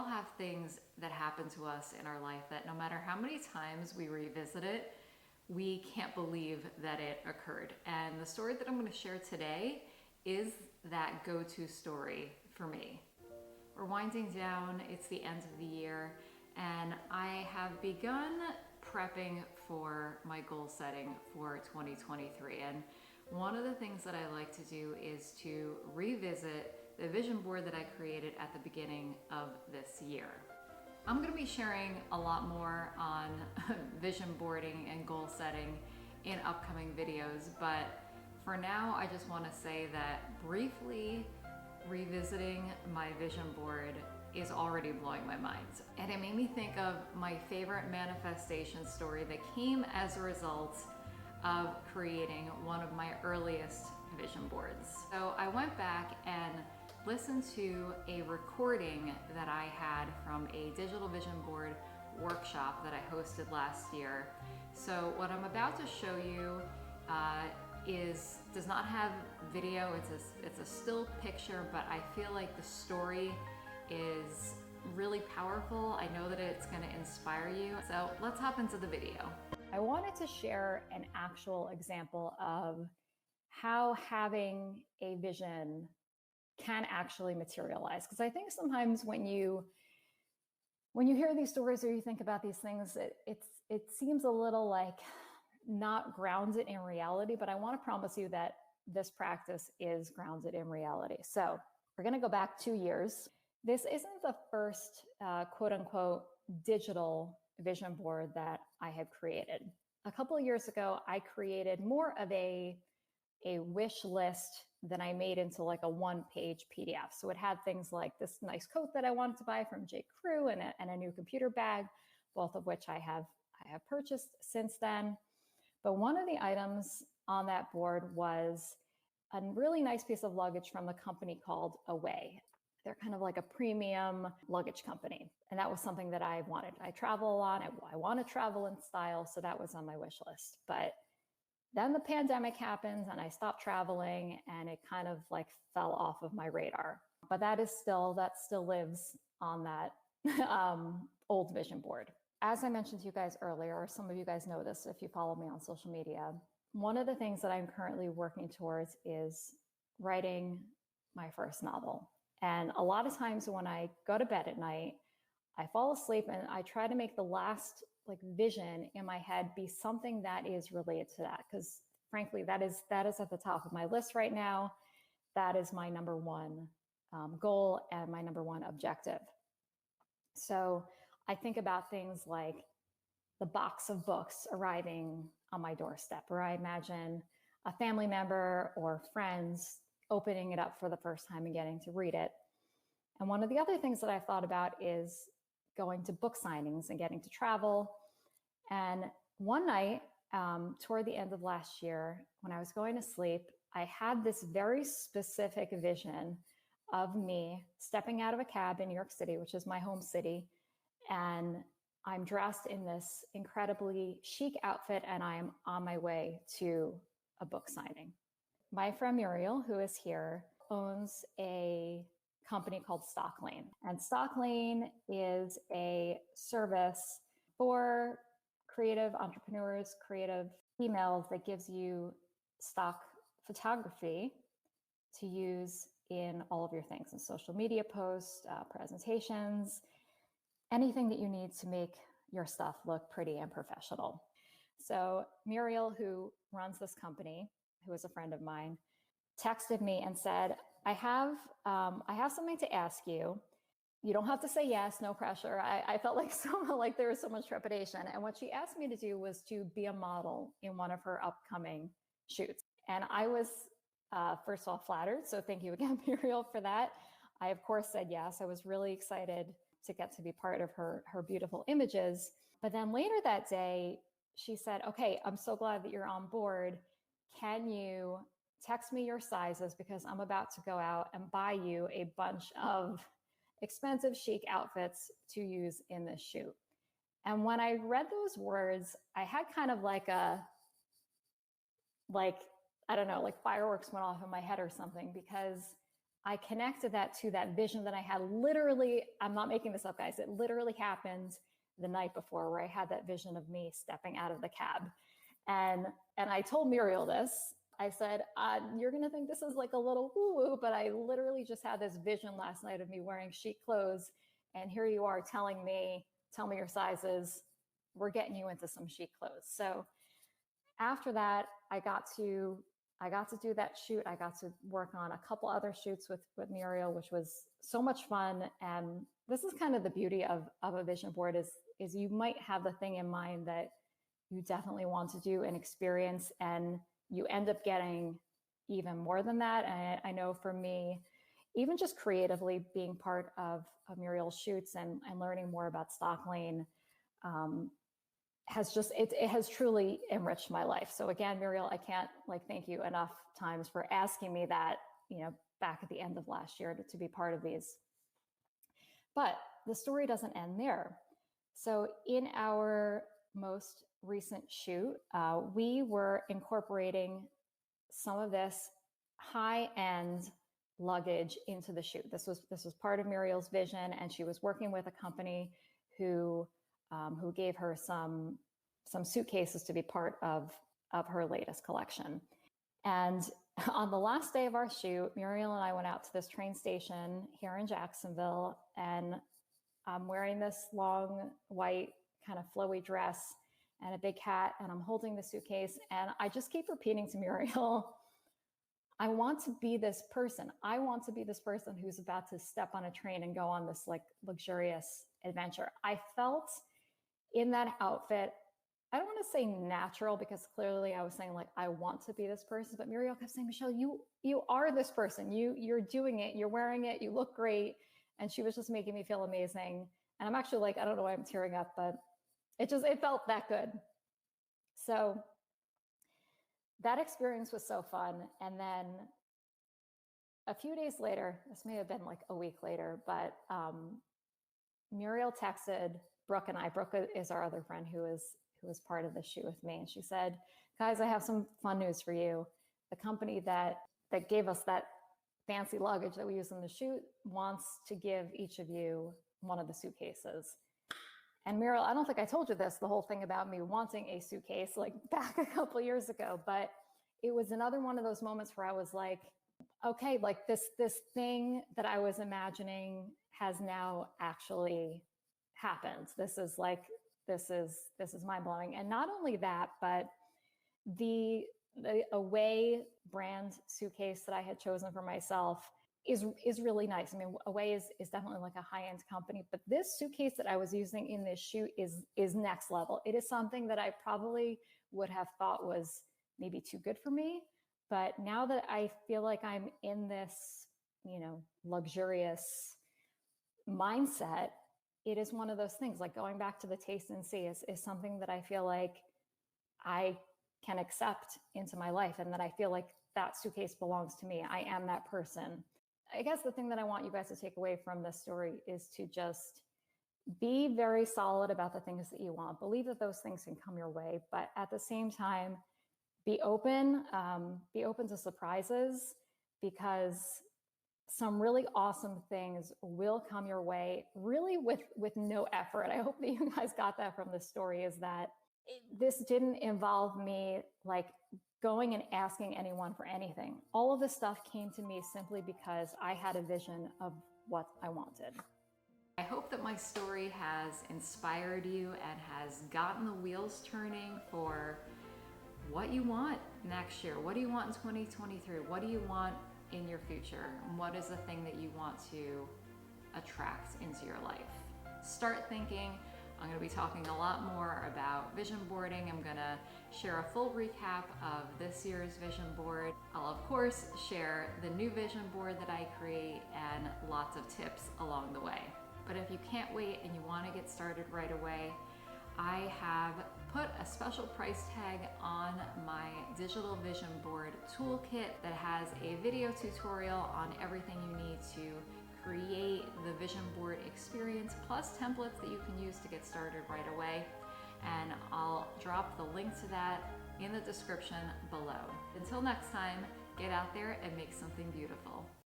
all have things that happen to us in our life that no matter how many times we revisit it, we can't believe that it occurred. And the story that I'm going to share today is that go-to story for me. We're winding down, it's the end of the year, and I have begun prepping for my goal setting for 2023. And one of the things that I like to do is to revisit the vision board that I created at the beginning of this year. I'm going to be sharing a lot more on vision boarding and goal setting in upcoming videos, but for now I just want to say that briefly revisiting my vision board is already blowing my mind. And it made me think of my favorite manifestation story that came as a result of creating one of my earliest vision boards. So I went back and listened to a recording that I had from a digital vision board workshop that I hosted last year. So what I'm about to show you does not have video, it's a still picture, but I feel like the story is really powerful. I know that it's going to inspire you. So let's hop into the video. I wanted to share an actual example of how having a vision can actually materialize. Because I think sometimes when you hear these stories or you think about these things, it seems a little like not grounded in reality, but I want to promise you that this practice is grounded in reality. So we're going to go back 2 years. This isn't the first quote unquote digital vision board that I have created. A couple of years ago, I created more of a wish list than I made into like a one-page PDF. So it had things like this nice coat that I wanted to buy from J. Crew and a new computer bag, both of which I have purchased since then. But one of the items on that board was a really nice piece of luggage from a company called Away. They're kind of like a premium luggage company. And that was something that I wanted. I travel a lot. I want to travel in style. So that was on my wish list. But then the pandemic happened and I stopped traveling and it kind of like fell off of my radar. But that still lives on that old vision board. As I mentioned to you guys earlier, or some of you guys know this if you follow me on social media, one of the things that I'm currently working towards is writing my first novel. And a lot of times when I go to bed at night, I fall asleep and I try to make the last vision in my head be something that is related to that. Because frankly, that is at the top of my list right now. That is my number one goal and my number one objective. So I think about things like the box of books arriving on my doorstep, or I imagine a family member or friends opening it up for the first time and getting to read it. And one of the other things that I've thought about is going to book signings and getting to travel. And one night, toward the end of last year, when I was going to sleep, I had this very specific vision of me stepping out of a cab in New York City, which is my home city. And I'm dressed in this incredibly chic outfit and I'm on my way to a book signing. My friend Muriel, who is here, owns a company called Stock Lane. And Stock Lane is a service for creative entrepreneurs, creative females that gives you stock photography to use in all of your things, in social media posts, presentations, anything that you need to make your stuff look pretty and professional. So Muriel, who runs this company, who is a friend of mine, texted me and said, I have something to ask you. You don't have to say yes, no pressure. I felt like there was so much trepidation. And what she asked me to do was to be a model in one of her upcoming shoots. And I was, first of all, flattered. So thank you again, Muriel, for that. I, of course, said yes. I was really excited to get to be part of her beautiful images. But then later that day, she said, okay, I'm so glad that you're on board. Can you text me your sizes, because I'm about to go out and buy you a bunch of expensive chic outfits to use in this shoot. And when I read those words, I had kind of like I don't know, like fireworks went off in my head or something, because I connected that to that vision that I had literally, I'm not making this up, guys. It literally happened the night before, where I had that vision of me stepping out of the cab. And I told Muriel this. I said, you're going to think this is like a little woo-woo, but I literally just had this vision last night of me wearing chic clothes. And here you are telling me, tell me your sizes. We're getting you into some chic clothes. So after that, I got to do that shoot. I got to work on a couple other shoots with Muriel, which was so much fun. And this is kind of the beauty of a vision board is you might have the thing in mind that you definitely want to do and experience, and you end up getting even more than that. And I know for me, even just creatively being part of Muriel's shoots and learning more about stock lane, has just, it has truly enriched my life. So again, Muriel, I can't thank you enough times for asking me that, back at the end of last year to be part of these. But the story doesn't end there. So in our most recent shoot, we were incorporating some of this high-end luggage into the shoot. This was part of Muriel's vision, and she was working with a company who gave her some suitcases to be part of her latest collection. And on the last day of our shoot, Muriel and I went out to this train station here in Jacksonville, and I'm wearing this long white kind of flowy dress and a big hat, and I'm holding the suitcase, and I just keep repeating to Muriel, I want to be this person. I want to be this person who's about to step on a train and go on this luxurious adventure. I felt in that outfit, I don't want to say natural, because clearly I was saying I want to be this person, but Muriel kept saying, Michelle, you are this person. You're doing it. You're wearing it. You look great. And she was just making me feel amazing. And I'm actually I don't know why I'm tearing up, but it felt that good. So that experience was so fun. And then a few days later, this may have been a week later, but Muriel texted Brooke and I. Brooke is our other friend who was part of the shoot with me. And she said, guys, I have some fun news for you. The company that gave us that fancy luggage that we use in the shoot wants to give each of you one of the suitcases. And Muriel, I don't think I told you this, the whole thing about me wanting a suitcase back a couple years ago, but it was another one of those moments where I was okay, this thing that I was imagining has now actually happened. This is mind blowing. And not only that, but the Away brand suitcase that I had chosen for myself is really nice. I mean, Away is definitely a high-end company, but this suitcase that I was using in this shoot is next level. It is something that I probably would have thought was maybe too good for me. But now that I feel like I'm in this, luxurious mindset, it is one of those things, going back to the taste and see is something that I feel like I can accept into my life, and that I feel like that suitcase belongs to me. I am that person. I guess the thing that I want you guys to take away from this story is to just be very solid about the things that you want. Believe that those things can come your way, but at the same time, be open to surprises, because some really awesome things will come your way, really with no effort. I hope that you guys got that from this story, is that this didn't involve me going and asking anyone for anything. All of this stuff came to me simply because I had a vision of what I wanted. I hope that my story has inspired you and has gotten the wheels turning for what you want next year. What do you want in 2023? What do you want in your future? And what is the thing that you want to attract into your life? Start thinking. I'm going to be talking a lot more about vision boarding. I'm going to share a full recap of this year's vision board. I'll of course share the new vision board that I create and lots of tips along the way. But if you can't wait and you want to get started right away, I have put a special price tag on my digital vision board toolkit that has a video tutorial on everything you need to create the vision board experience, plus templates that you can use to get started right away. And I'll drop the link to that in the description below. Until next time, get out there and make something beautiful.